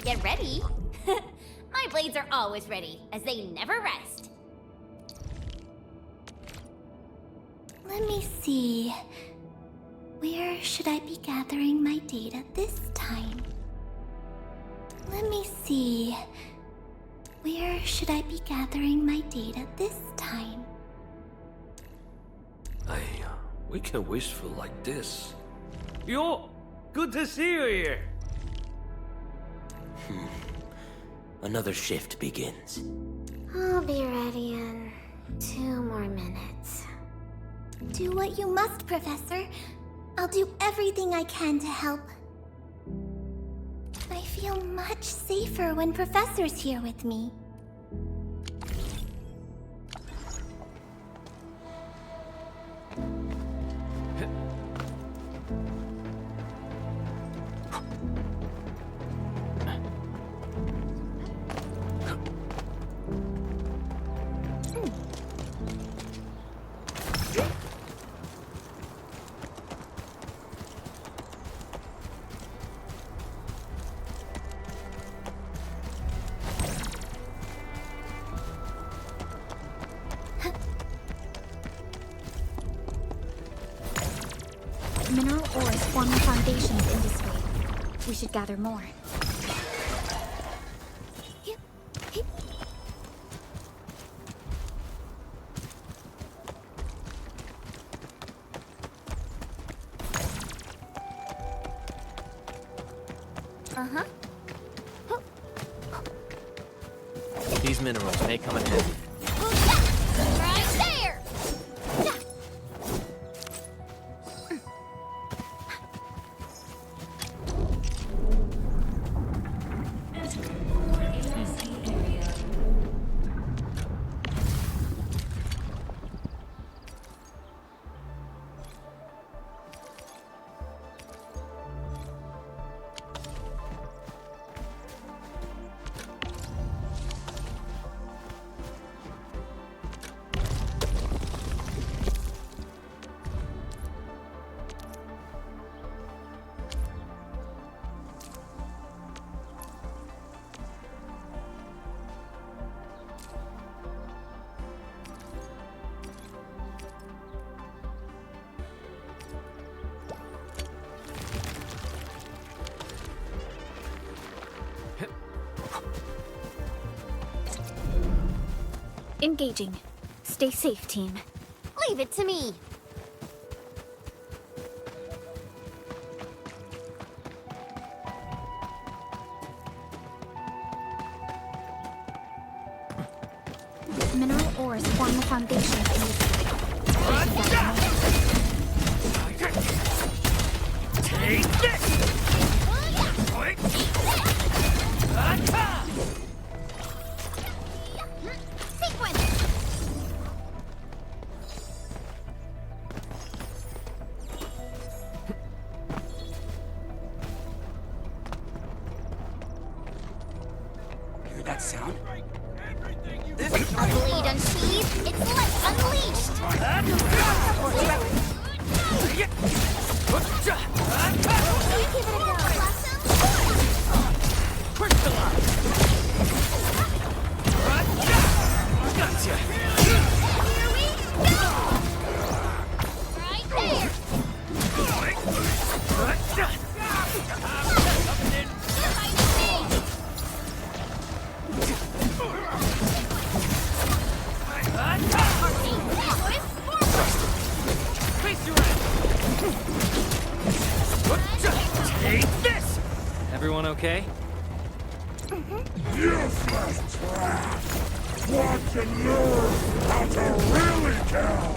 Get ready. My blades are always ready, as they never rest. Let me see. Where should I be gathering my data this time? Let me see. Where should I be gathering my data this time? We can wishful like this. Yo, good to see you here. Another shift begins. I'll be ready in 2 more minutes. Do what you must, Professor. I'll do everything I can to help. I feel much safer when Professor's here with me. Mineral ores form the foundations in this way. We should gather more. Uh-huh. These minerals may come in handy. Right there! Engaging. Stay safe, team. Leave it to me. Mineral ores form the foundation in this way. We should gather more. Take this! Hear that sound? A blade unsheathed, its light unleashed! Give it a go, Blossom! Gotcha! Here we go! Right there! Take this! Everyone okay? Useless trash! Watch and learn how to really kill!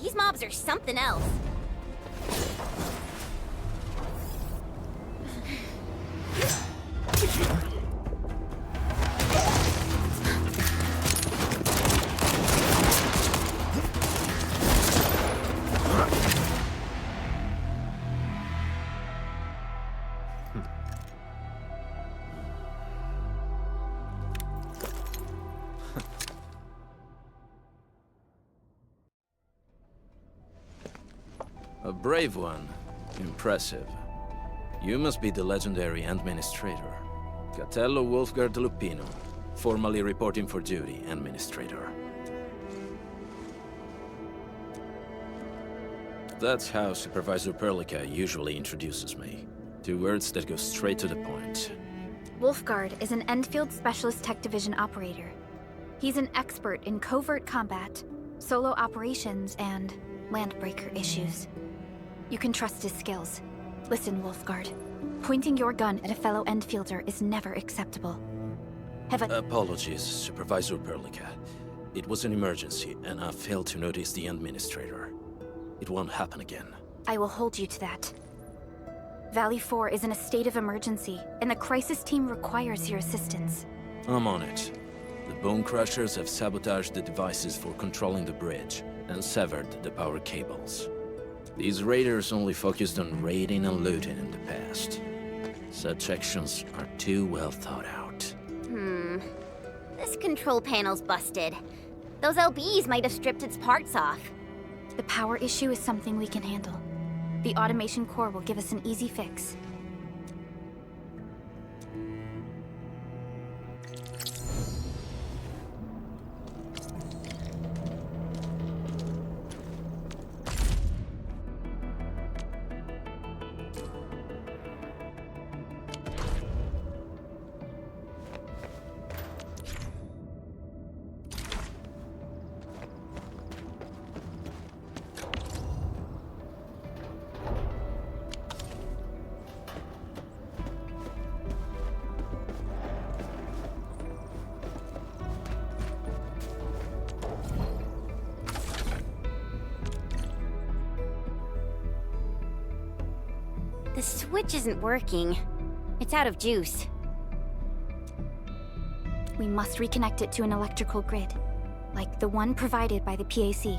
These mobs are something else. A brave one. Impressive. You must be the legendary administrator. Catello Wolfgard Lupino, formally reporting for duty, administrator. That's how Supervisor Perlica usually introduces me. 2 words that go straight to the point. Wolfgard is an Endfield Specialist Tech Division operator. He's an expert in covert combat, solo operations, and landbreaker issues. You can trust his skills. Listen, Wolfgard. Pointing your gun at a fellow Endfielder is never acceptable. Apologies, Supervisor Perlica. It was an emergency, and I failed to notice the administrator. It won't happen again. I will hold you to that. Valley 4 is in a state of emergency, and the crisis team requires your assistance. I'm on it. The Bone Crushers have sabotaged the devices for controlling the bridge, and severed the power cables. These raiders only focused on raiding and looting in the past. Such actions are too well thought out. This control panel's busted. Those LBs might have stripped its parts off. The power issue is something we can handle. The automation core will give us an easy fix. The switch isn't working. It's out of juice. We must reconnect it to an electrical grid, like the one provided by the PAC.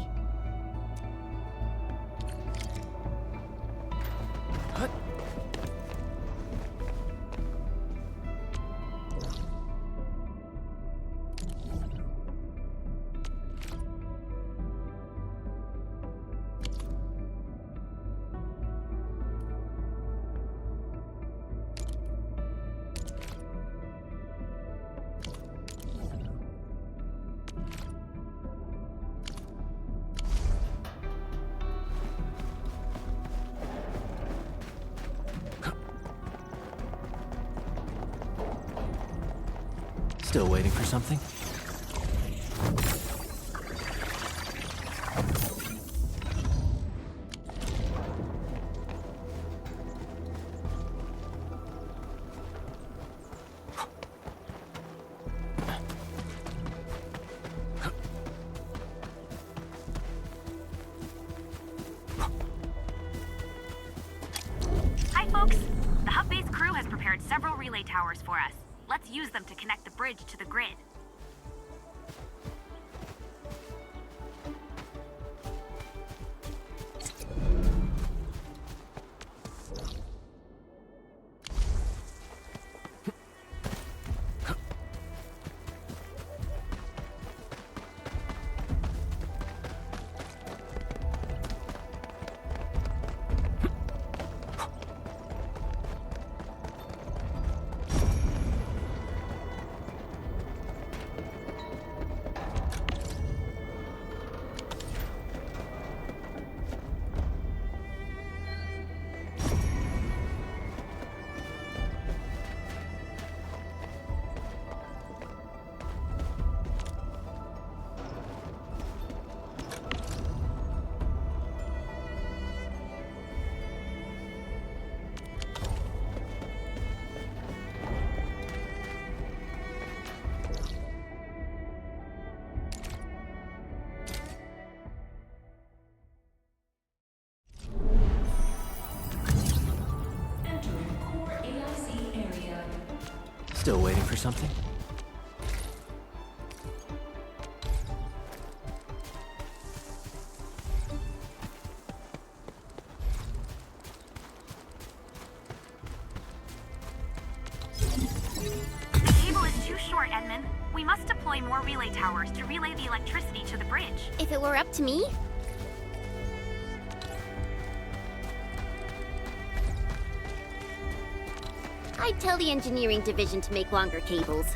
Still waiting for something? Hi, folks. The hub base crew has prepared several relay towers for us. Let's use them to connect the bridge to the grid. Still waiting for something? The cable is too short, Edmund. We must deploy more relay towers to relay the electricity to the bridge. If it were up to me, I'd tell the engineering division to make longer cables.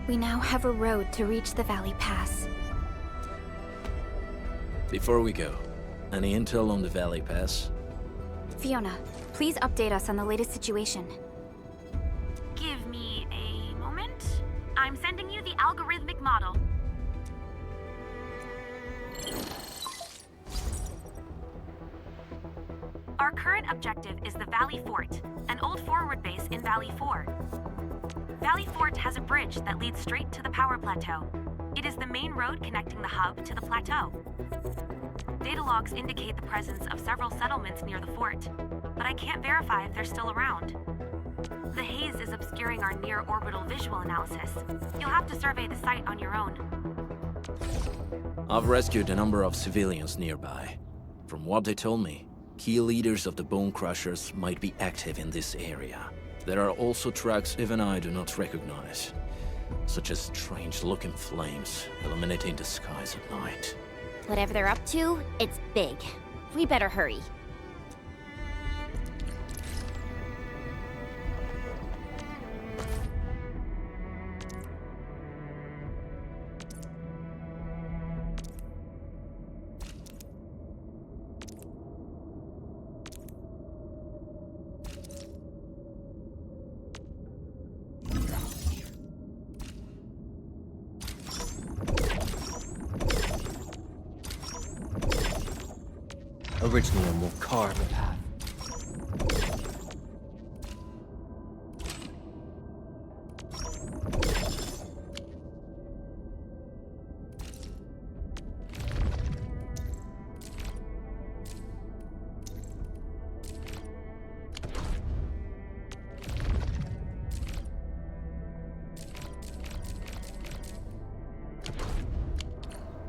We now have a road to reach the Valley Pass. Before we go, any intel on the Valley Pass? Fiona, please update us on the latest situation. Give me a moment. I'm sending you the algorithmic model. Our current objective is the Valley Fort, an old forward base in Valley 4. Valley Fort has a bridge that leads straight to the power plateau. It is the main road connecting the hub to the plateau. Data logs indicate the presence of several settlements near the fort, but I can't verify if they're still around. The haze is obscuring our near-orbital visual analysis. You'll have to survey the site on your own. I've rescued a number of civilians nearby. From what they told me, key leaders of the Bone Crushers might be active in this area. There are also tracks even I do not recognize, such as strange-looking flames illuminating the skies at night. Whatever they're up to, it's big. We better hurry. Originally a more carved path.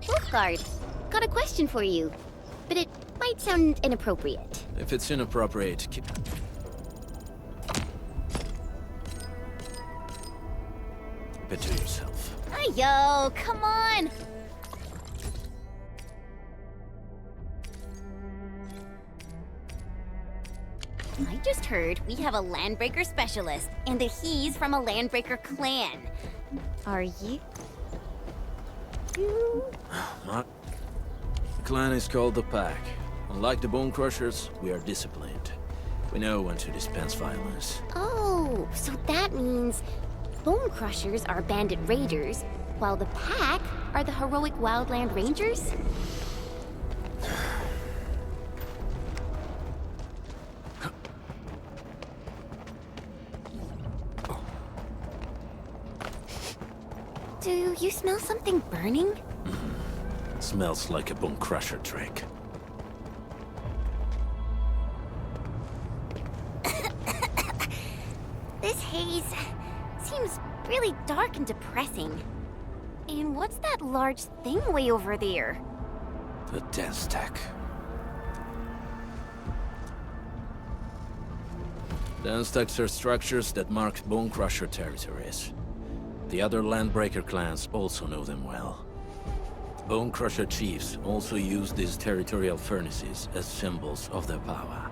Wolfguard, got a question for you, but it might sound inappropriate. If it's inappropriate, keep it to yourself. Yo, come on! I just heard we have a Landbreaker specialist, and that he's from a Landbreaker clan. Are you? My clan is called the Pack. Unlike the Bone Crushers, we are disciplined. We know when to dispense violence. Oh, so that means Bone Crushers are bandit raiders, while the Pack are the heroic Wildland Rangers? Do you smell something burning? Smells like a Bone Crusher trick. This haze seems really dark and depressing. And what's that large thing way over there? The dense tech. Dense techs are structures that mark Bone Crusher territories. The other Landbreaker clans also know them well. Bone Crusher chiefs also use these territorial furnaces as symbols of their power.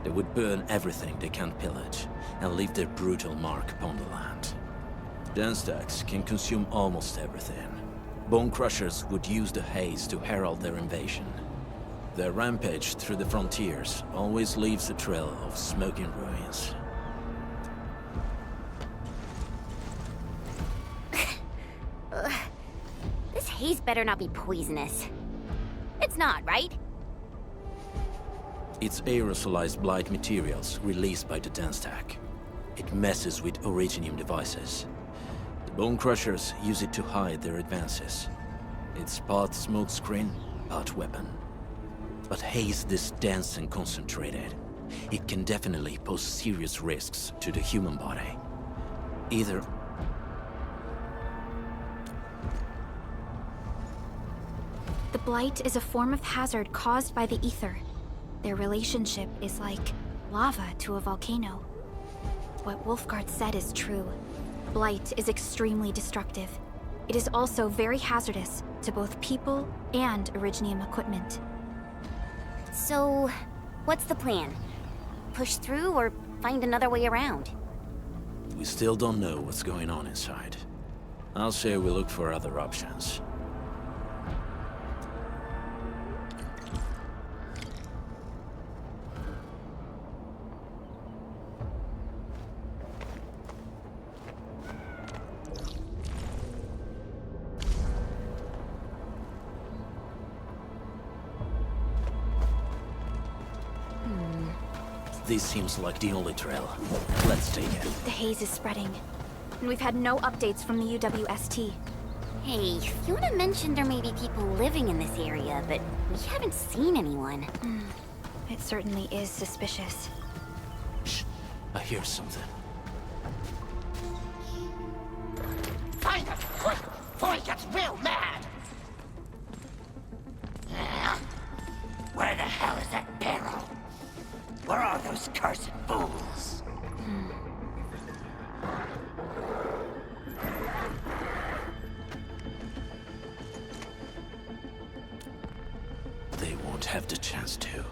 They would burn everything they can't pillage, and leave their brutal mark upon the land. Dance stacks can consume almost everything. Bone Crushers would use the haze to herald their invasion. Their rampage through the frontiers always leaves a trail of smoking ruins. This haze better not be poisonous. It's not, right? It's aerosolized blight materials released by the dance stack. It messes with Originium devices. The Bone Crushers use it to hide their advances. It's part smokescreen, part weapon. But haze this dense and concentrated. It can definitely pose serious risks to the human body. Either... The blight is a form of hazard caused by the ether. Their relationship is like lava to a volcano. What Wolfguard said is true. Blight is extremely destructive. It is also very hazardous to both people and Originium equipment. So, what's the plan? Push through or find another way around? We still don't know what's going on inside. I'll say we look for other options. This seems like the only trail. Let's take it. The haze is spreading, and we've had no updates from the UWST. Hey, Fiona mentioned there may be people living in this area, but we haven't seen anyone. It certainly is suspicious. Shh, I hear something. Find it quick before he gets real mad! Where the hell is that barrel? Where are those cursed fools? They won't have the chance to.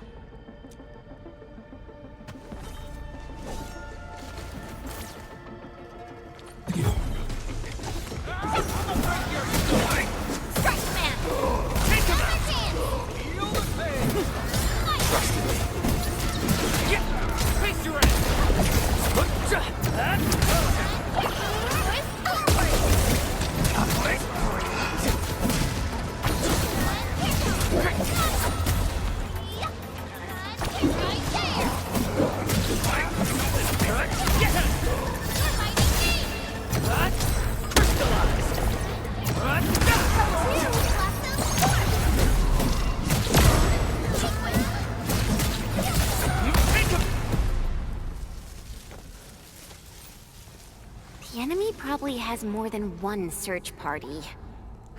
The enemy probably has more than one search party.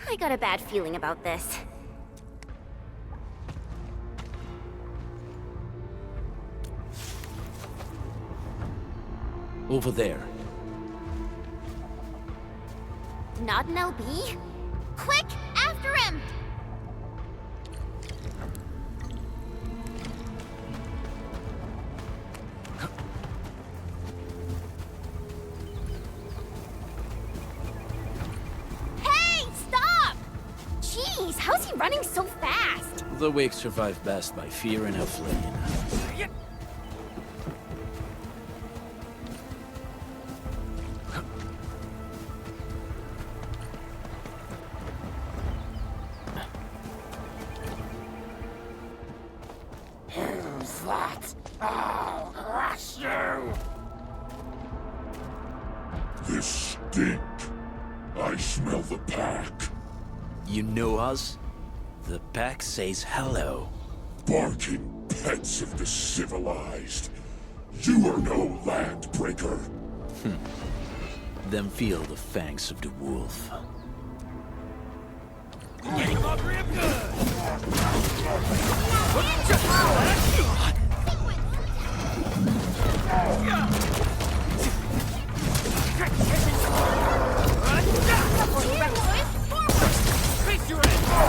I got a bad feeling about this. Over there. Not an LB? Quick, after him! Hey, stop! Jeez, how's he running so fast? The weak survive best by fear and affliction. Who's that? I'll crush you! This stink. I smell the pack. You know us? The pack says hello. Barking pets of the civilized. You are no land breaker. Then feel the fangs of the wolf. Face your end!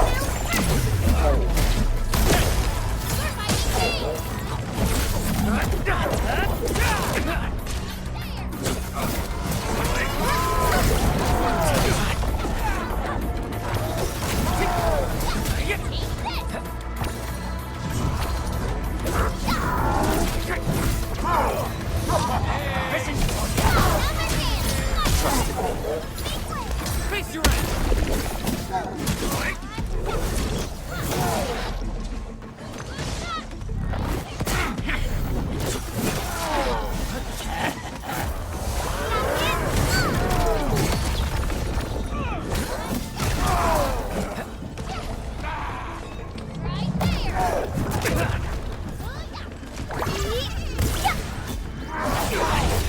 your ass!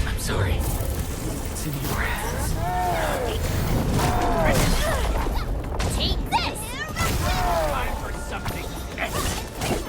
I'm sorry. It's in your hands. Take this! Time for something extra. Take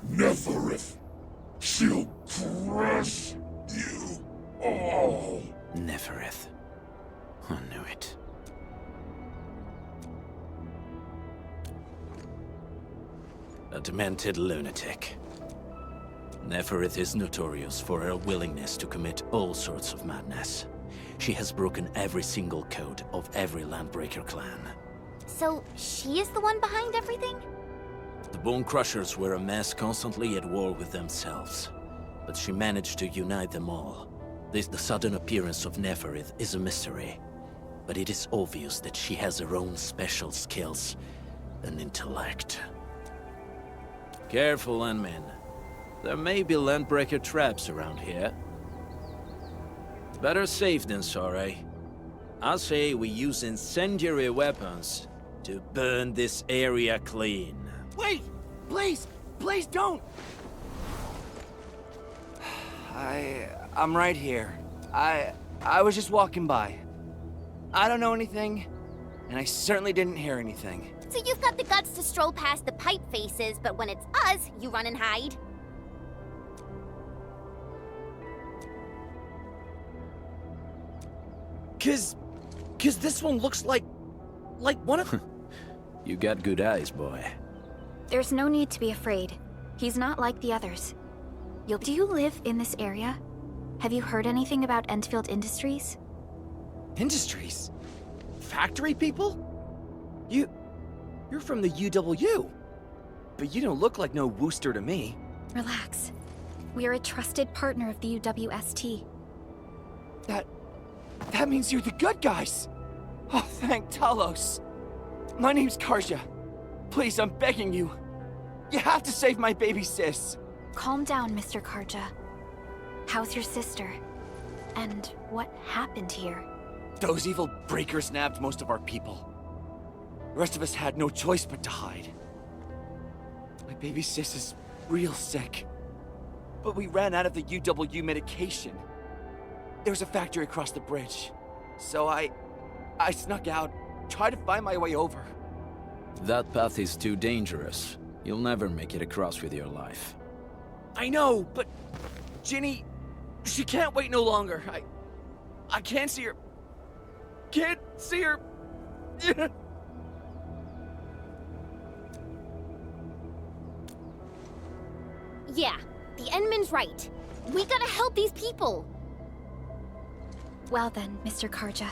Neferith, she'll crush you all. Neferith. I knew it. A demented lunatic. Neferith is notorious for her willingness to commit all sorts of madness. She has broken every single code of every Landbreaker clan. So, she is the one behind everything? The Bone Crushers were a mess constantly at war with themselves. But she managed to unite them all. The sudden appearance of Neferith is a mystery. But it is obvious that she has her own special skills and intellect. Careful, Landmen. There may be Landbreaker traps around here. Better safe than sorry. I say we use incendiary weapons to burn this area clean. Wait! Please! Please don't! I'm right here. I was just walking by. I don't know anything, and I certainly didn't hear anything. So you've got the guts to stroll past the pipe faces, but when it's us, you run and hide? Cause this one looks like one of... You got good eyes, boy. There's no need to be afraid. He's not like the others. Do you live in this area? Have you heard anything about Endfield Industries? Industries? Factory people? You're from the UW. But you don't look like no Wooster to me. Relax. We are a trusted partner of the UWST. That means you're the good guys! Oh, thank Talos. My name's Karja. Please, I'm begging you. You have to save my baby sis. Calm down, Mr. Karja. How's your sister? And what happened here? Those evil breakers nabbed most of our people. The rest of us had no choice but to hide. My baby sis is real sick. But we ran out of the UW medication. There's a factory across the bridge. So I snuck out, tried to find my way over. That path is too dangerous. You'll never make it across with your life. I know, but Ginny, she can't wait no longer. I can't see her. Can't see her. Yeah, the Endman's right. We gotta help these people. Well then, Mr. Karja.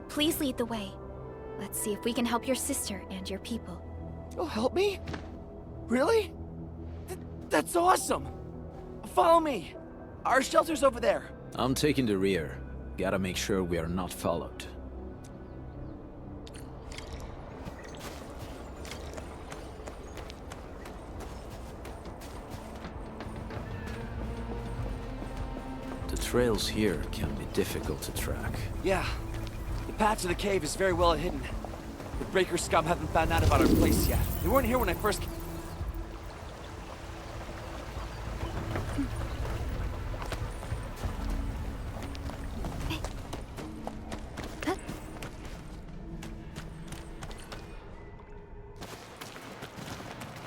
Please lead the way. Let's see if we can help your sister and your people. You'll help me? Really? That's awesome! Follow me! Our shelter's over there. I'm taking the rear. Gotta make sure we are not followed. The trails here can be difficult to track. Yeah. The path to the cave is very well hidden. The Breaker scum haven't found out about our place yet. They weren't here when I first came.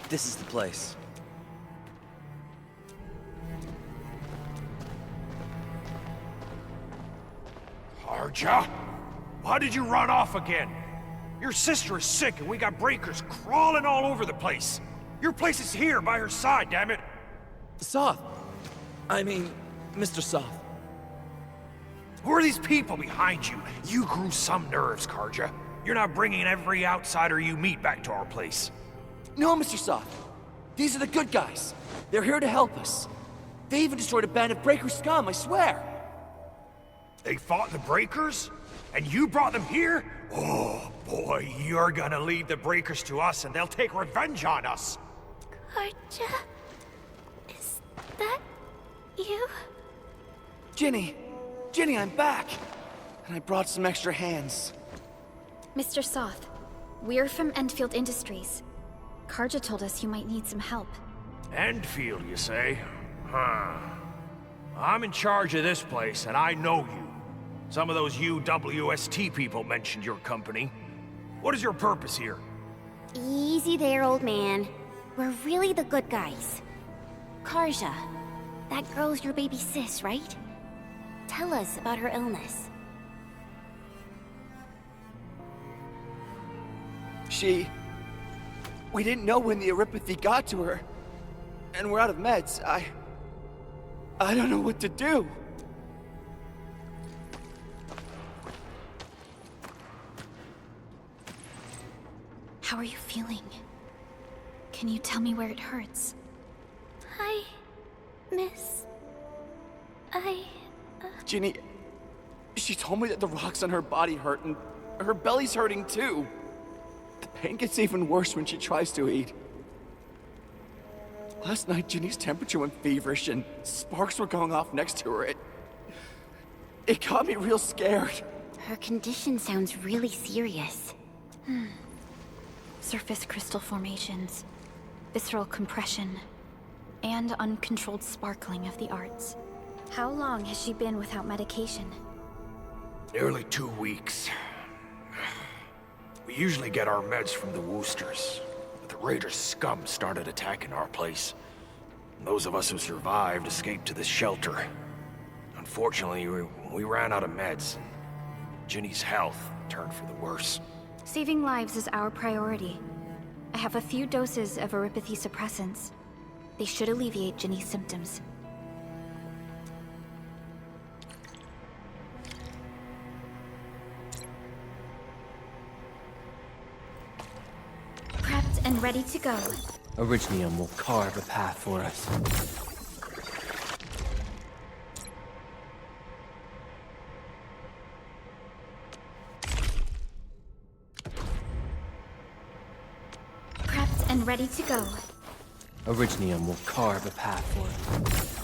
This is the place. Arja? Why did you run off again? Your sister is sick and we got breakers crawling all over the place. Your place is here by her side, damn it. Soth. I mean, Mr. Soth. Who are these people behind you? You grew some nerves, Karja. You're not bringing every outsider you meet back to our place. No, Mr. Soth. These are the good guys. They're here to help us. They even destroyed a band of Breaker scum, I swear. They fought the Breakers? And you brought them here? Oh, boy, you're gonna lead the Breakers to us and they'll take revenge on us. Karja? Is that you? Ginny! Ginny, I'm back! And I brought some extra hands. Mr. Soth, we're from Endfield Industries. Karja told us you might need some help. Endfield, you say? Huh. I'm in charge of this place, and I know you. Some of those UWST people mentioned your company. What is your purpose here? Easy there, old man. We're really the good guys. Karja, that girl's your baby sis, right? Tell us about her illness. We didn't know when the eripathy got to her. And we're out of meds. I don't know what to do. How are you feeling? Can you tell me where it hurts? Hi, miss. Ginny, she told me that the rocks on her body hurt and her belly's hurting too. The pain gets even worse when she tries to eat. Last night, Ginny's temperature went feverish and sparks were going off next to her. It got me real scared. Her condition sounds really serious. Surface crystal formations, visceral compression, and uncontrolled sparkling of the arts. How long has she been without medication? Nearly 2 weeks. We usually get our meds from the Woosters, but the Raiders' scum started attacking our place. Those of us who survived escaped to this shelter. Unfortunately, we ran out of meds. Ginny's health turned for the worse. Saving lives is our priority. I have a few doses of eripathy suppressants. They should alleviate Ginny's symptoms. Prepped and ready to go. Orignium will carve a path for us. Prepped and ready to go. Orignium will carve a path for us.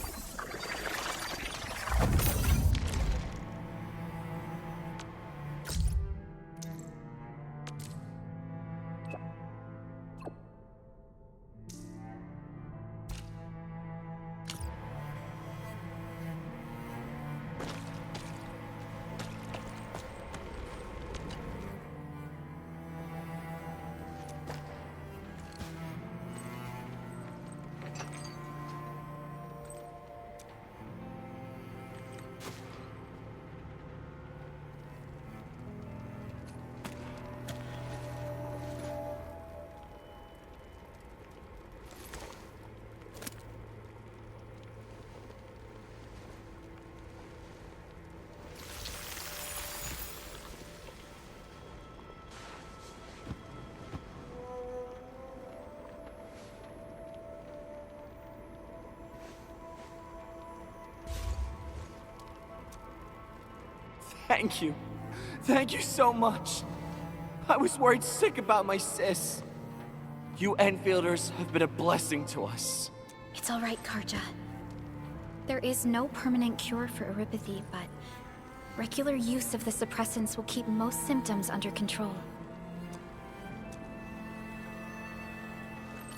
Thank you. Thank you so much. I was worried sick about my sis. You Enfielders have been a blessing to us. It's all right, Karja. There is no permanent cure for erypathy, but regular use of the suppressants will keep most symptoms under control.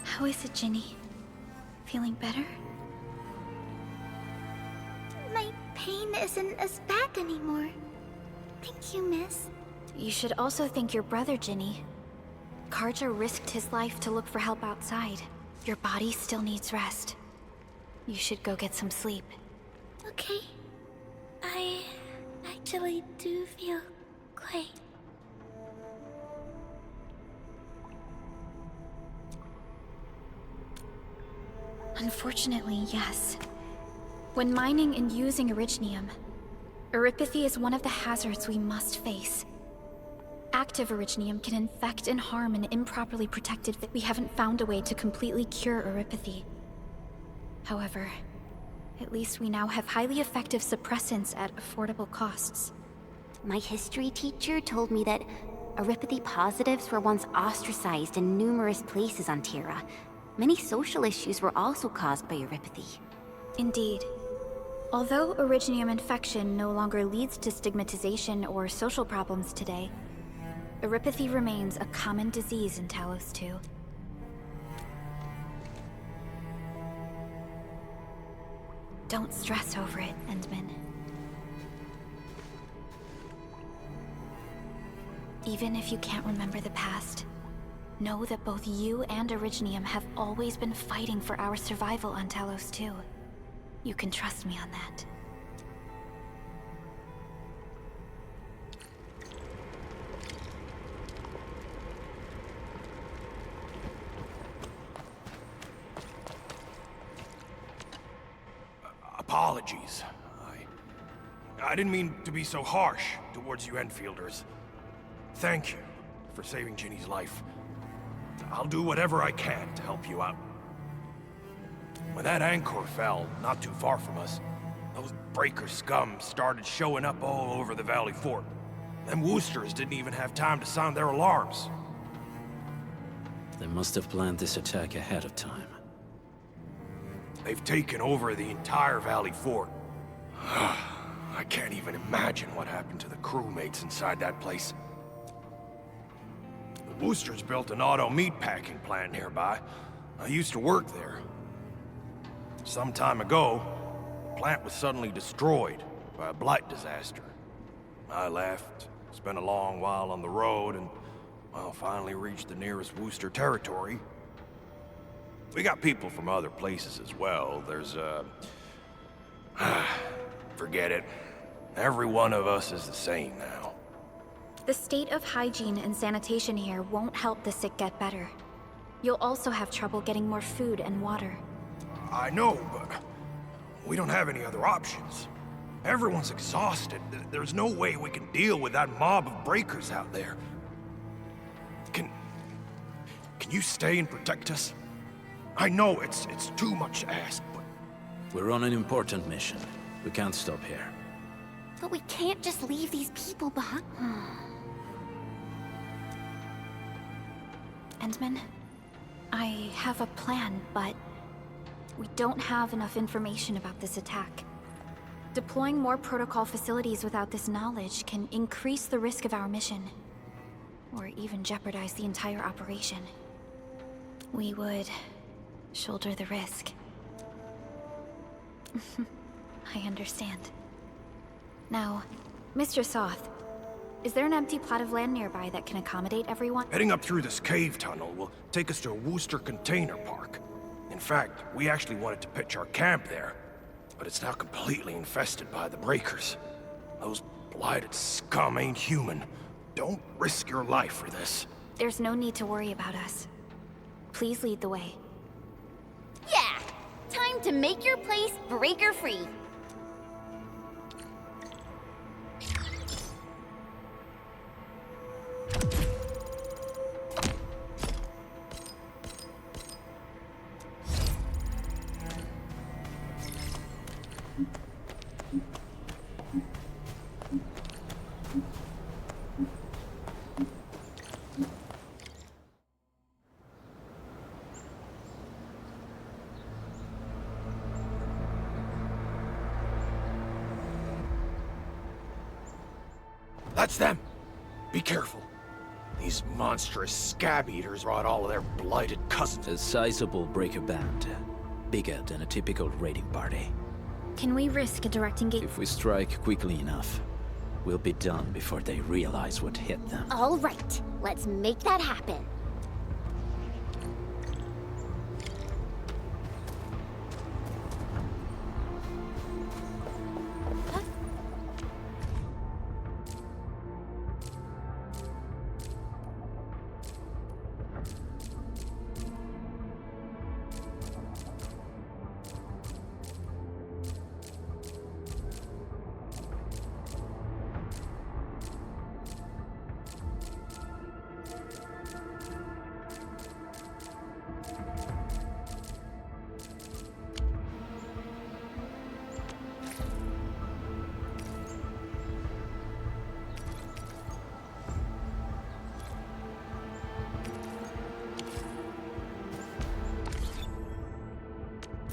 How is it, Ginny? Feeling better? My pain isn't as bad anymore. Thank you, miss. You should also thank your brother, Ginny. Karja risked his life to look for help outside. Your body still needs rest. You should go get some sleep. Okay. I actually do feel quite... Unfortunately, yes. When mining and using Originium, erypathy is one of the hazards we must face. Active Originium can infect and harm an improperly protected... We haven't found a way to completely cure erypathy. However, at least we now have highly effective suppressants at affordable costs. My history teacher told me that erypathy positives were once ostracized in numerous places on Terra. Many social issues were also caused by erypathy. Indeed. Although Originium infection no longer leads to stigmatization or social problems today, erypathy remains a common disease in Talos 2. Don't stress over it, Endman. Even if you can't remember the past, know that both you and Originium have always been fighting for our survival on Talos 2. You can trust me on that. Apologies. I didn't mean to be so harsh towards you Enfielders. Thank you for saving Ginny's life. I'll do whatever I can to help you out. When that anchor fell, not too far from us, those breaker scum started showing up all over the Valley Fort. Them Woosters didn't even have time to sound their alarms. They must have planned this attack ahead of time. They've taken over the entire Valley Fort. I can't even imagine what happened to the crewmates inside that place. The Woosters built an auto meatpacking plant nearby. I used to work there. Some time ago, the plant was suddenly destroyed by a blight disaster. I left, spent a long while on the road, and, well, finally reached the nearest Wooster territory. We got people from other places as well. There's, forget it. Every one of us is the same now. The state of hygiene and sanitation here won't help the sick get better. You'll also have trouble getting more food and water. I know, but we don't have any other options. Everyone's exhausted. There's no way we can deal with that mob of breakers out there. Can you stay and protect us? I know it's too much to ask, but... We're on an important mission. We can't stop here. But we can't just leave these people behind. Endman, I have a plan, but we don't have enough information about this attack. Deploying more protocol facilities without this knowledge can increase the risk of our mission, or even jeopardize the entire operation. We would shoulder the risk. I understand. Now, Mr. Soth, is there an empty plot of land nearby that can accommodate everyone? Heading up through this cave tunnel will take us to a Wooster container park. In fact, we actually wanted to pitch our camp there, but it's now completely infested by the breakers. Those blighted scum ain't human. Don't risk your life for this. There's no need to worry about us. Please lead the way. Yeah! Time to make your place breaker-free. That's them! Be careful. These monstrous scab eaters brought all of their blighted cousins. A sizable breaker band. Bigger than a typical raiding party. Can we risk a direct engagement? If we strike quickly enough, we'll be done before they realize what hit them. All right, let's make that happen.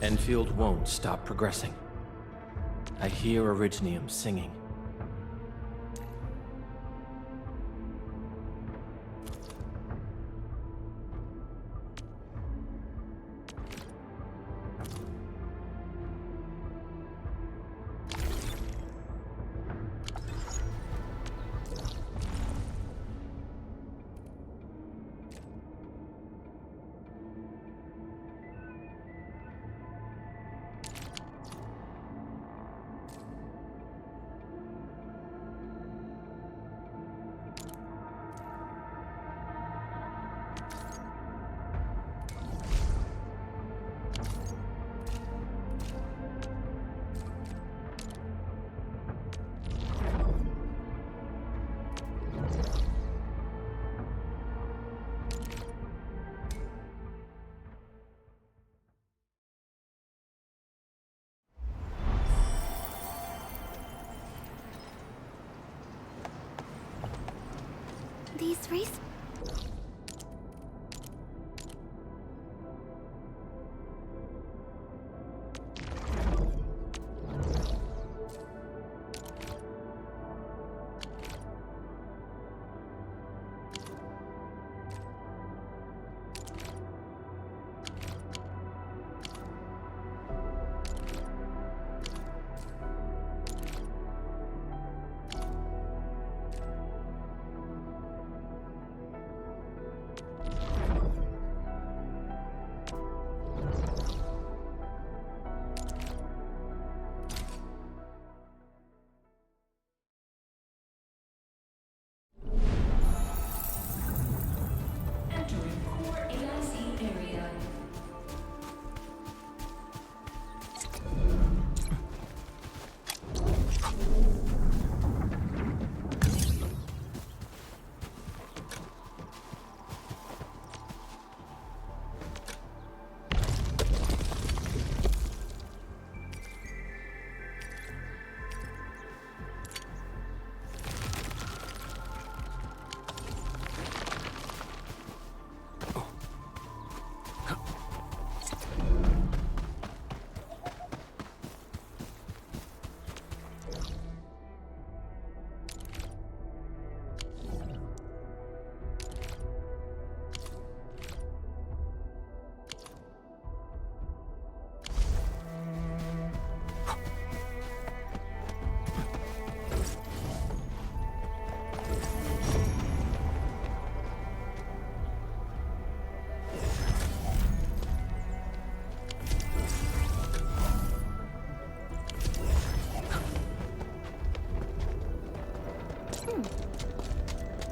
Enfield won't stop progressing. I hear Orignium singing. These race...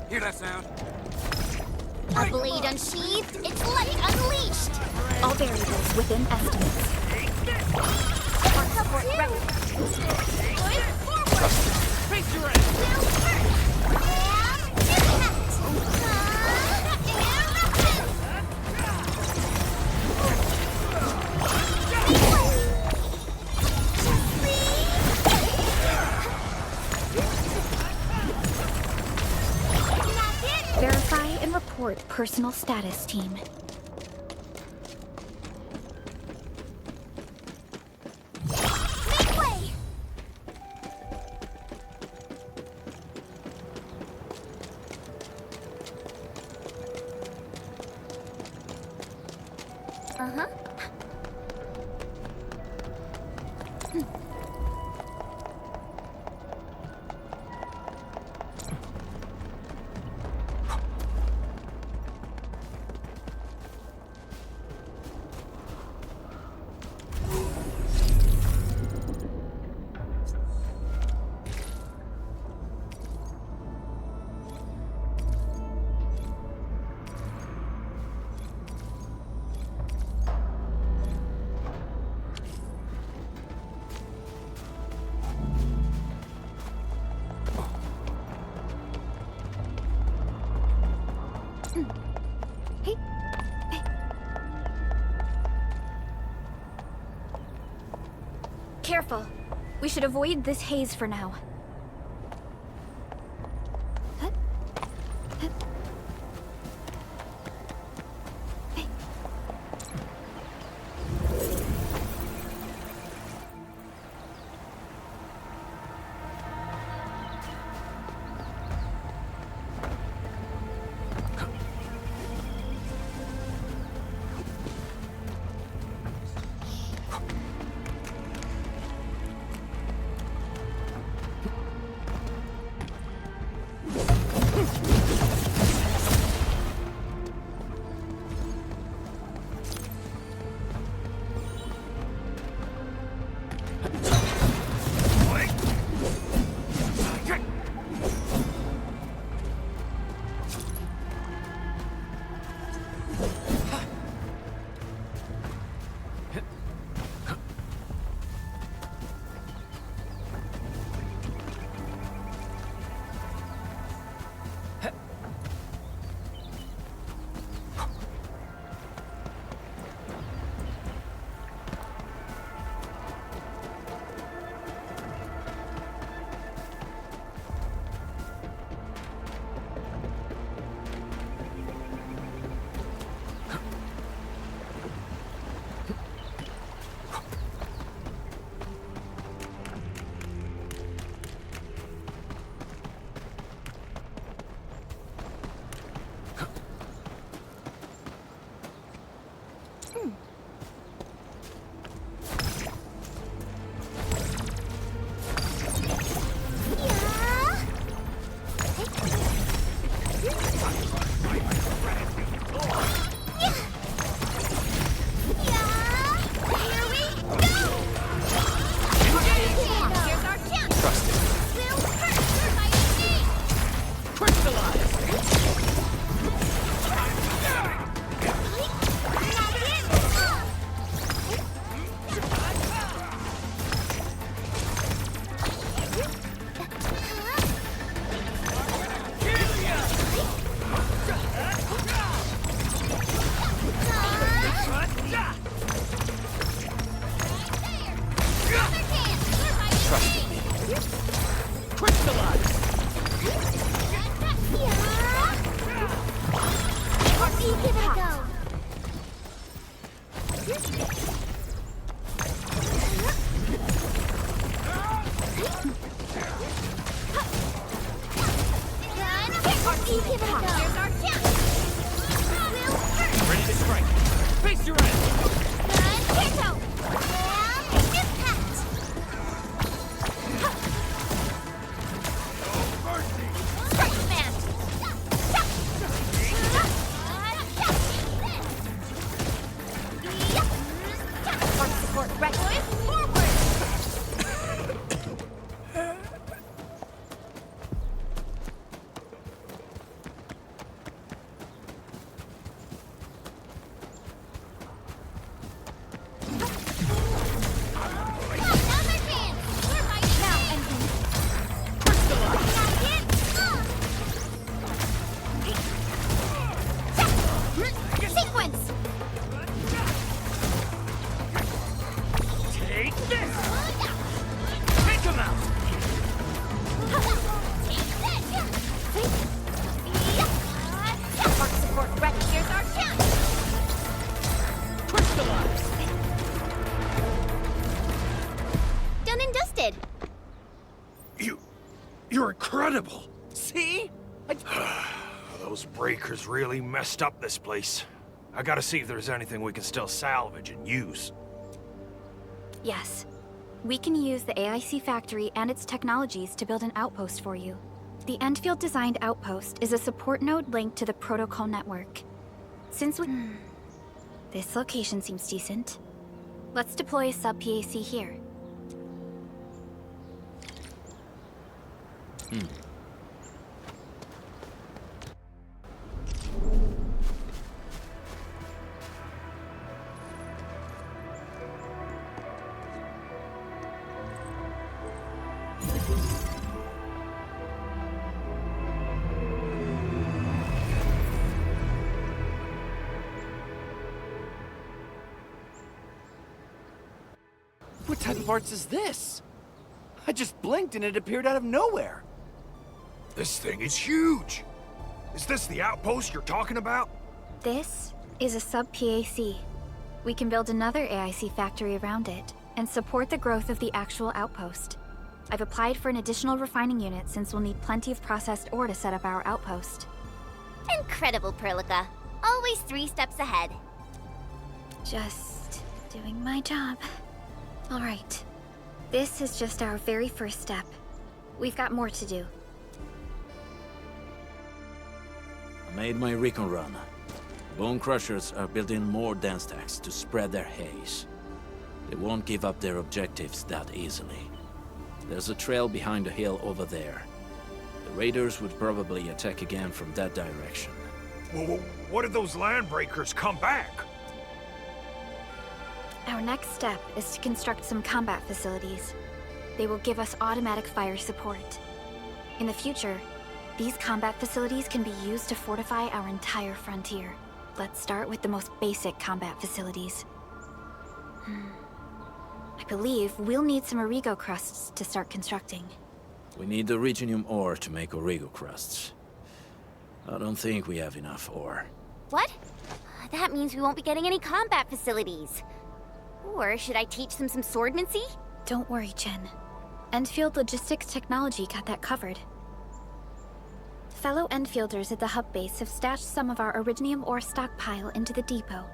Hear that sound? A blade unsheathed, its light unleashed! All variables within estimates. Face your ass! Verify and report personal status, team. Make way! Uh-huh. Careful. We should avoid this haze for now. You're incredible! See? Those breakers really messed up this place. I gotta see if there's anything we can still salvage and use. Yes. We can use the AIC factory and its technologies to build an outpost for you. The Endfield designed outpost is a support node linked to the protocol network. Since we... This location seems decent. Let's deploy a sub-PAC here. What type of arts is this? I just blinked and it appeared out of nowhere. This thing is huge! Is this the outpost you're talking about? This is a sub-PAC. We can build another AIC factory around it and support the growth of the actual outpost. I've applied for an additional refining unit since we'll need plenty of processed ore to set up our outpost. Incredible, Perlica. Always 3 steps ahead. Just doing my job. All right. This is just our very first step. We've got more to do. I made my recon run. Bone Crushers are building more dance stacks to spread their haze. They won't give up their objectives that easily. There's a trail behind the hill over there. The raiders would probably attack again from that direction. Well, what if those landbreakers come back? Our next step is to construct some combat facilities. They will give us automatic fire support. In the future, these combat facilities can be used to fortify our entire frontier. Let's start with the most basic combat facilities. I believe we'll need some origo crusts to start constructing. We need the Originium ore to make origo crusts. I don't think we have enough ore. What? That means we won't be getting any combat facilities. Or should I teach them some swordmancy? Don't worry, Jen. Endfield Logistics Technology got that covered. Fellow Endfielders at the hub base have stashed some of our Originium ore stockpile into the depot.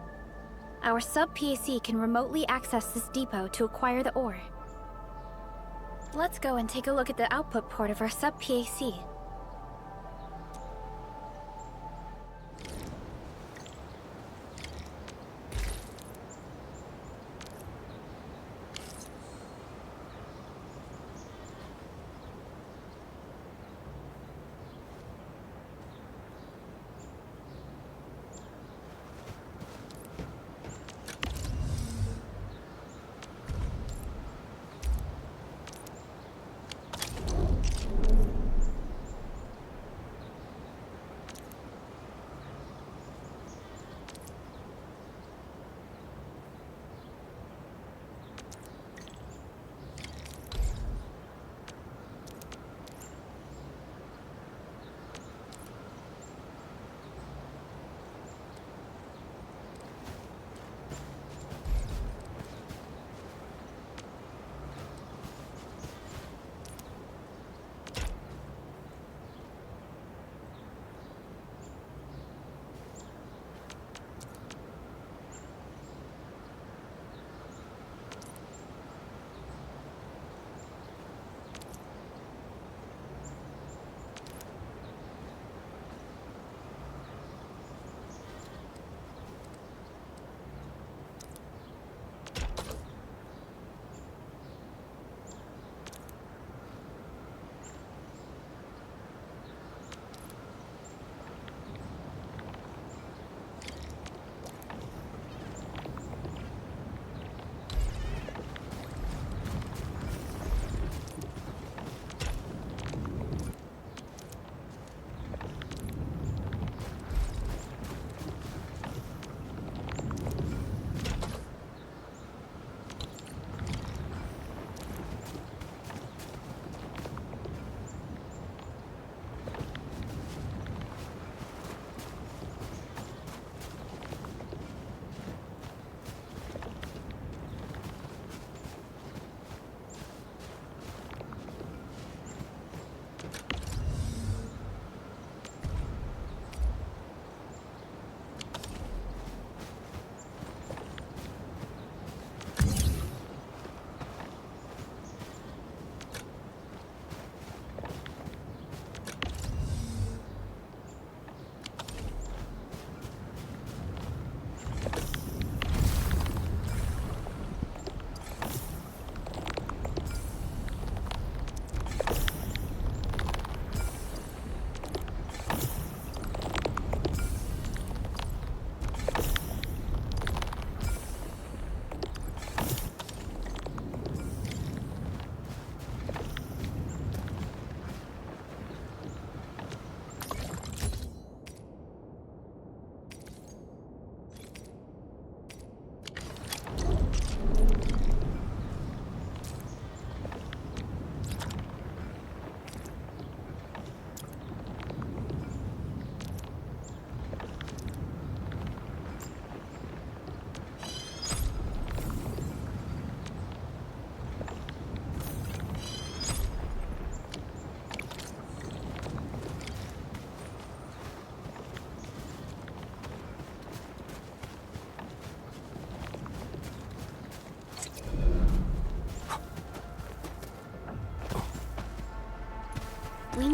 Our sub-PAC can remotely access this depot to acquire the ore. Let's go and take a look at the output port of our sub-PAC.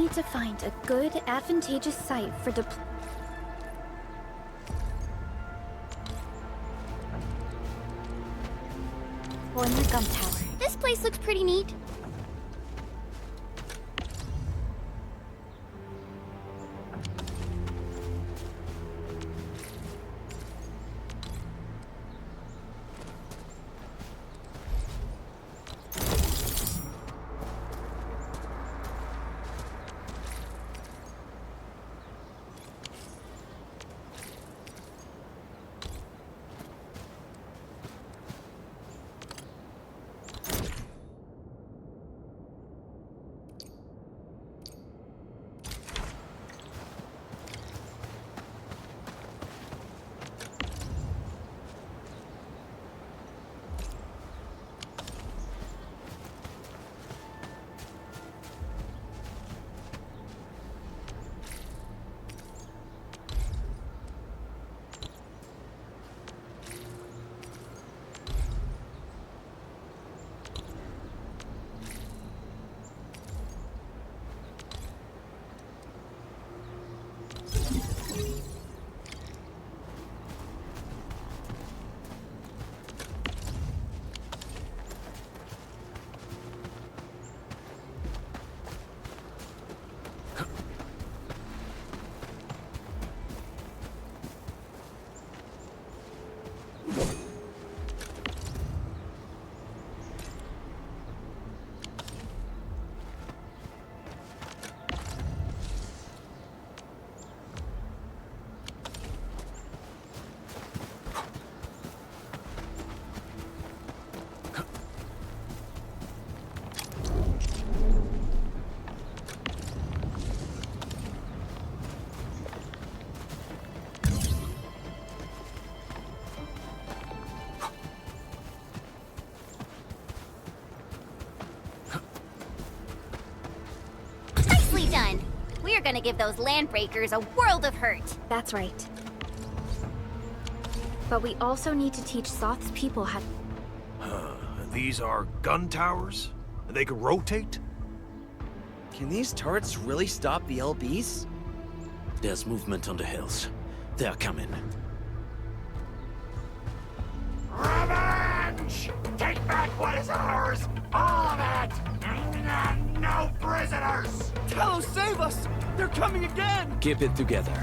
need to find a good, advantageous site for deploying the gun tower. This place looks pretty neat. Done. We're gonna give those landbreakers a world of hurt. That's right. But we also need to teach Soth's people how... These are gun towers? They can rotate? Can these turrets really stop the LBs? There's movement on the hills. They're coming. Revenge! Take back what is ours! All of it! No prisoners! Talos, save us! They're coming again! Keep it together.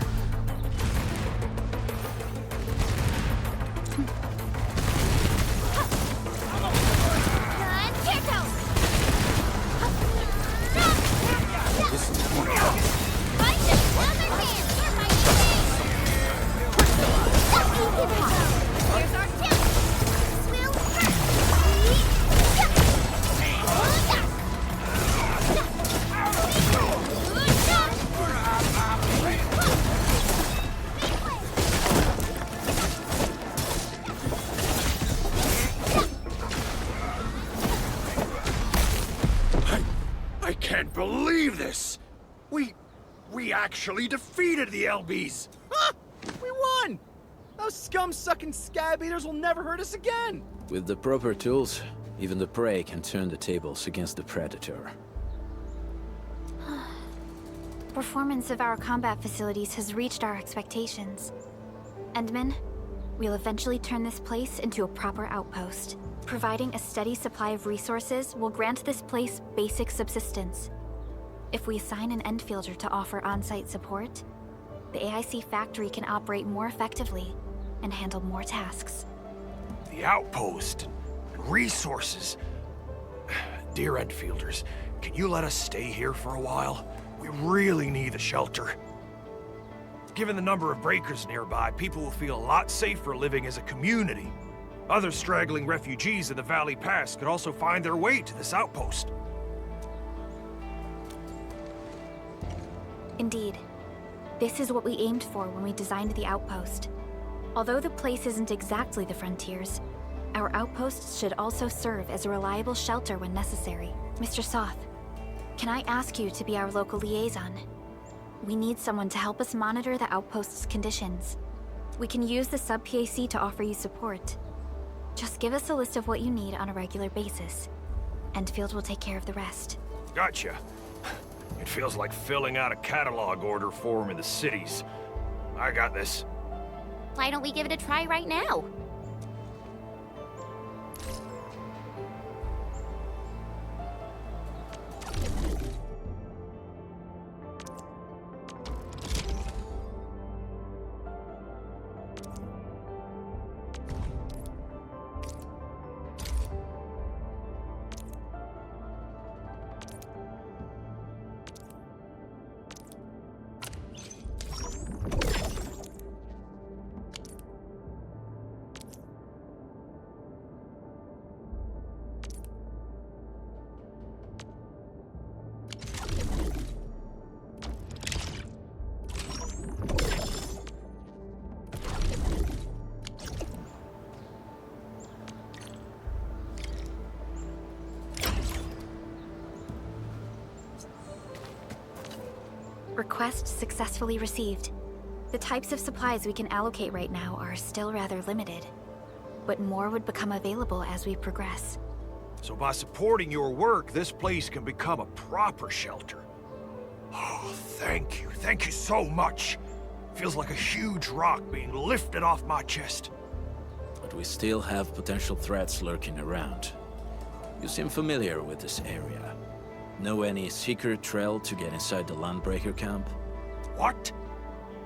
I can't believe this! We actually defeated the LBs! Huh! We won! Those scum-sucking scab eaters will never hurt us again! With the proper tools, even the prey can turn the tables against the predator. Performance of our combat facilities has reached our expectations. Endman, we'll eventually turn this place into a proper outpost. Providing a steady supply of resources will grant this place basic subsistence. If we assign an Endfielder to offer on-site support, the AIC factory can operate more effectively and handle more tasks. The outpost and resources. Dear Endfielders, can you let us stay here for a while? We really need a shelter. Given the number of breakers nearby, people will feel a lot safer living as a community. Other straggling refugees in the Valley Pass could also find their way to this outpost. Indeed. This is what we aimed for when we designed the outpost. Although the place isn't exactly the frontiers, our outposts should also serve as a reliable shelter when necessary. Mr. Soth, can I ask you to be our local liaison? We need someone to help us monitor the outpost's conditions. We can use the sub-PAC to offer you support. Just give us a list of what you need on a regular basis. Endfield will take care of the rest. Gotcha. It feels like filling out a catalog order form in the cities. I got this. Why don't we give it a try right now? Request successfully received. The types of supplies we can allocate right now are still rather limited, but more would become available as we progress. So by supporting your work, this place can become a proper shelter. Oh, thank you. Thank you so much. Feels like a huge rock being lifted off my chest. But we still have potential threats lurking around. You seem familiar with this area. Know any secret trail to get inside the Landbreaker camp? What?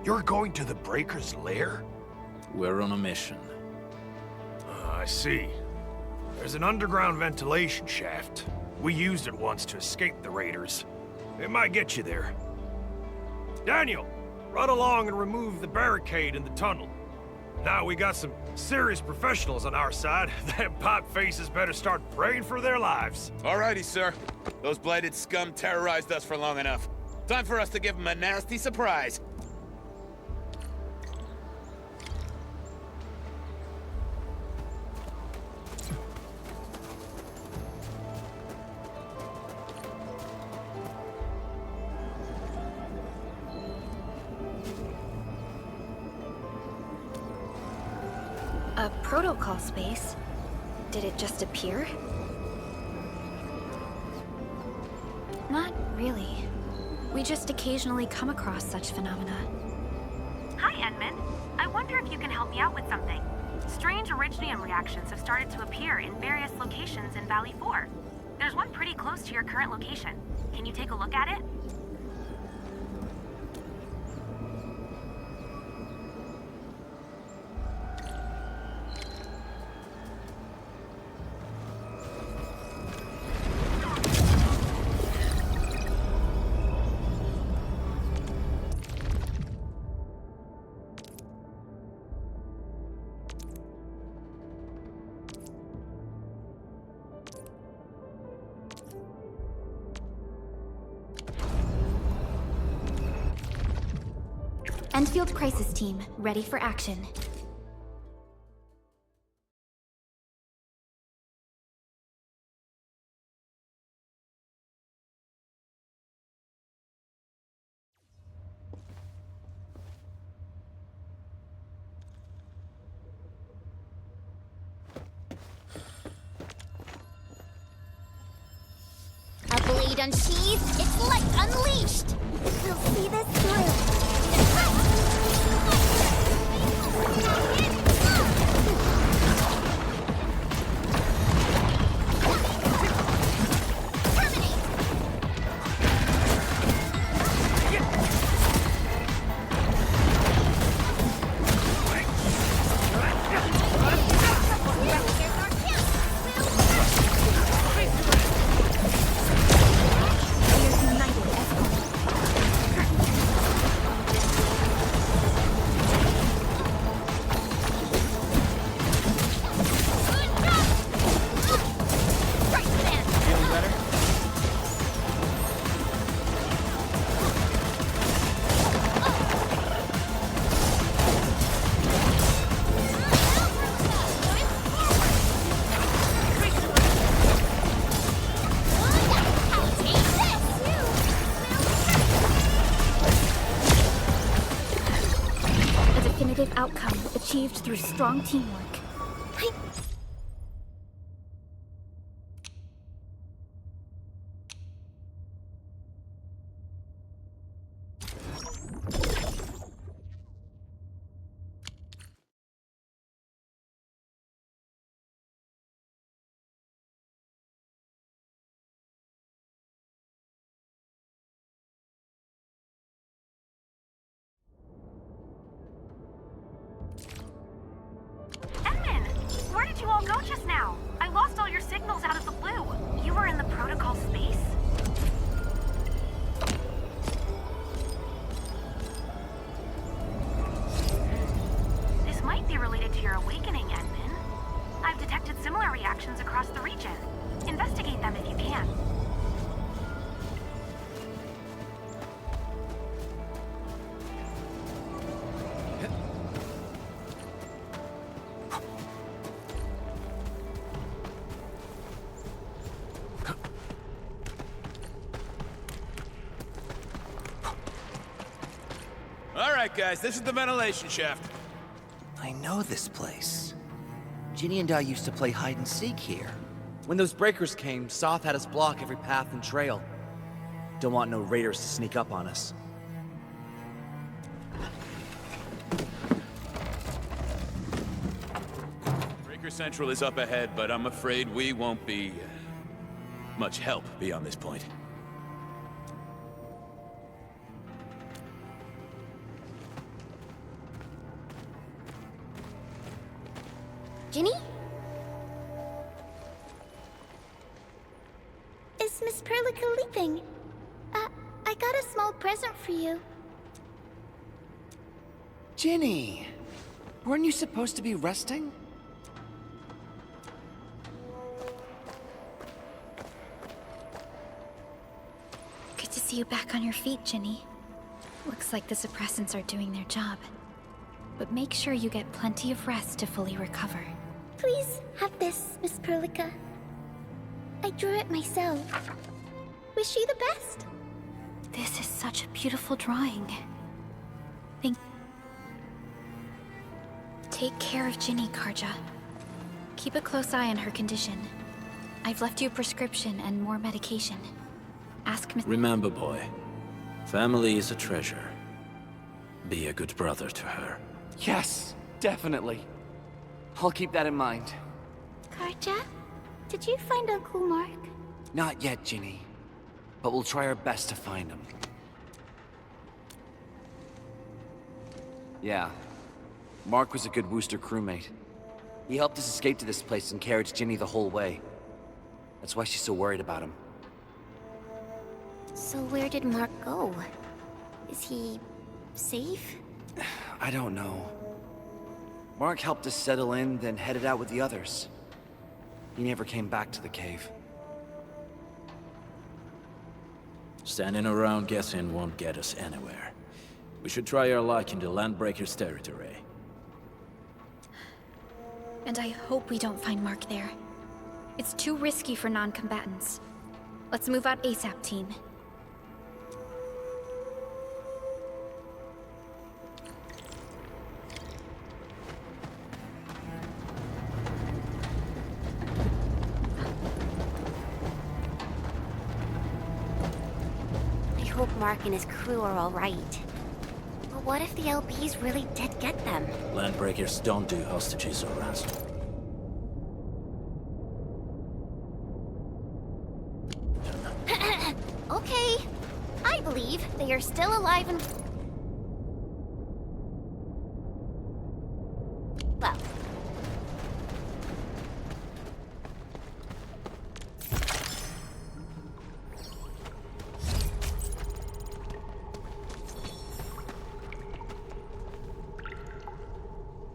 You're going to the Breaker's lair? We're on a mission. I see. There's an underground ventilation shaft. We used it once to escape the raiders. It might get you there. Daniel, run along and remove the barricade in the tunnel. Now we got some serious professionals on our side. Them pipe faces better start praying for their lives. Alrighty, sir. Those blighted scum terrorized us for long enough. Time for us to give them a nasty surprise. A protocol space? Did it just appear? Not really. We just occasionally come across such phenomena. Hi, Edmund. I wonder if you can help me out with something. Strange originium reactions have started to appear in various locations in Valley 4. There's one pretty close to your current location. Can you take a look at it? Endfield Crisis Team, ready for action. A blade unsheathed, its light unleashed! We'll see this through! Outcome achieved through strong teamwork. signals out of the blue. You were in the protocol space? This might be related to your awakening, Edmund. I've detected similar reactions across the region. Investigate them if you can. All right, guys, this is the ventilation shaft. I know this place. Ginny and I used to play hide and seek here. When those breakers came, Soth had us block every path and trail. Don't want no raiders to sneak up on us. Breaker Central is up ahead, but I'm afraid we won't be much help beyond this point. Ginny? Is Miss Perlica leaving? I got a small present for you. Ginny! Weren't you supposed to be resting? Good to see you back on your feet, Ginny. Looks like the suppressants are doing their job. But make sure you get plenty of rest to fully recover. Please have this, Miss Perlica. I drew it myself. Wish you the best. This is such a beautiful drawing. Take care of Ginny, Karja. Keep a close eye on her condition. I've left you a prescription and more medication. Ask Miss... Remember, boy, family is a treasure. Be a good brother to her. Yes, definitely. I'll keep that in mind. Karja, did you find Uncle Mark? Not yet, Ginny. But we'll try our best to find him. Yeah. Mark was a good Wooster crewmate. He helped us escape to this place and carried Ginny the whole way. That's why she's so worried about him. So where did Mark go? Is he safe? I don't know. Mark helped us settle in, then headed out with the others. He never came back to the cave. Standing around guessing won't get us anywhere. We should try our luck in the Landbreakers' territory. And I hope we don't find Mark there. It's too risky for non-combatants. Let's move out ASAP, team. I hope Mark and his crew are all right. But what if the LBs really did get them? Landbreakers don't do hostages or ransom. Okay, I believe they are still alive and... well...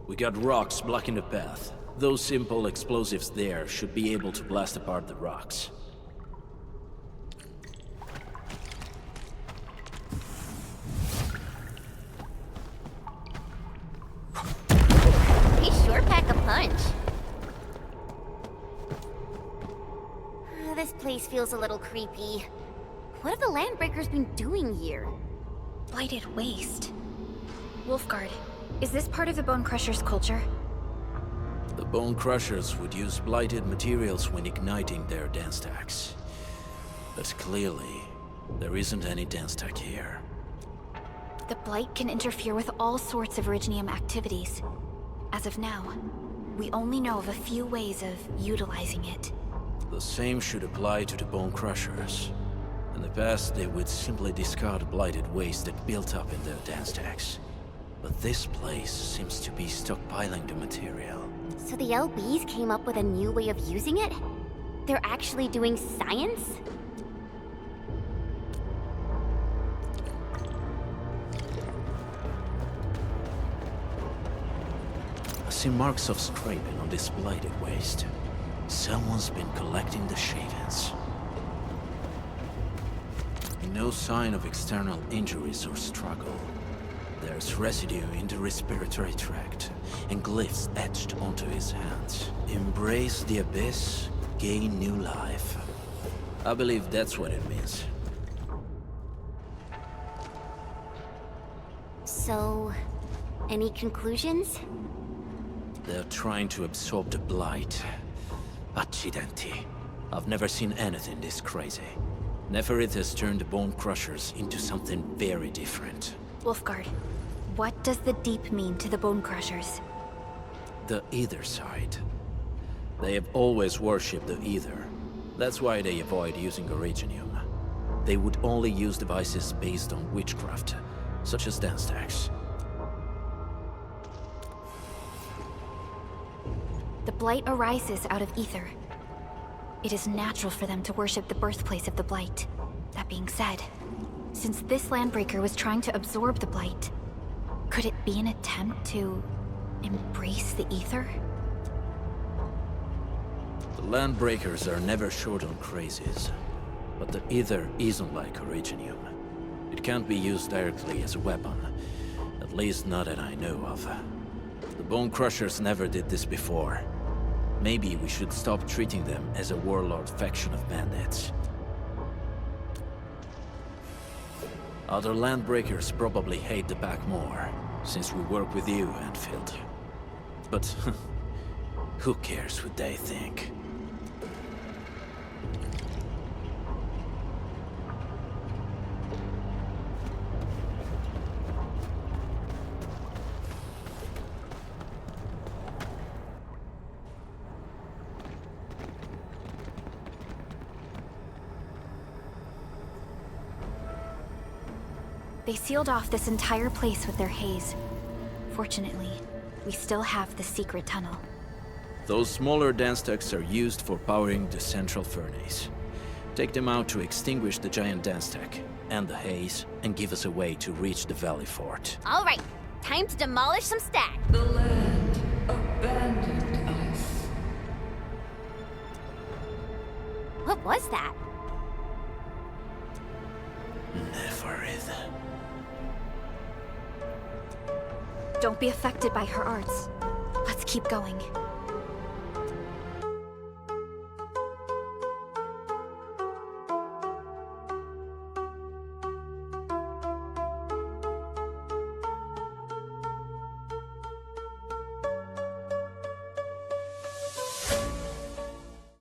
We got rocks blocking the path. Those simple explosives there should be able to blast apart the rocks. They sure pack a punch. This place feels a little creepy. What have the Landbreakers been doing here? Blighted waste. Wolfguard, is this part of the Bone Crusher's culture? The Bone Crushers would use blighted materials when igniting their dance stacks. But clearly, there isn't any dance stack here. The Blight can interfere with all sorts of Originium activities. As of now, we only know of a few ways of utilizing it. The same should apply to the Bone Crushers. In the past, they would simply discard blighted waste that built up in their dance stacks. But this place seems to be stockpiling the material. So the LBs came up with a new way of using it? They're actually doing science? I see marks of scraping on this blighted waste. Someone's been collecting the shavings. No sign of external injuries or struggle. There's residue in the respiratory tract, and glyphs etched onto his hands. Embrace the abyss, gain new life. I believe that's what it means. So, any conclusions? They're trying to absorb the blight. Accidenti. I've never seen anything this crazy. Neferith has turned the Bone Crushers into something very different. Wolfguard, what does the Deep mean to the Bone Crushers? The Ether side. They have always worshipped the Ether. That's why they avoid using Originium. They would only use devices based on witchcraft, such as dance stacks. The Blight arises out of Ether. It is natural for them to worship the birthplace of the Blight. That being said, since this Landbreaker was trying to absorb the Blight, could it be an attempt to embrace the Ether? The Landbreakers are never short on crazes, but the Ether isn't like Originium. It can't be used directly as a weapon, at least not that I know of. The Bone Crushers never did this before. Maybe we should stop treating them as a warlord faction of bandits. Other Landbreakers probably hate the Pack more, since we work with you, Endfield. But who cares what they think? They sealed off this entire place with their haze. Fortunately, we still have the secret tunnel. Those smaller dance stacks are used for powering the central furnace. Take them out to extinguish the giant dance stack and the haze, and give us a way to reach the Valley Fort. All right, time to demolish some stacks. The land abandoned us. What was that? Neferith. Don't be affected by her arts. Let's keep going.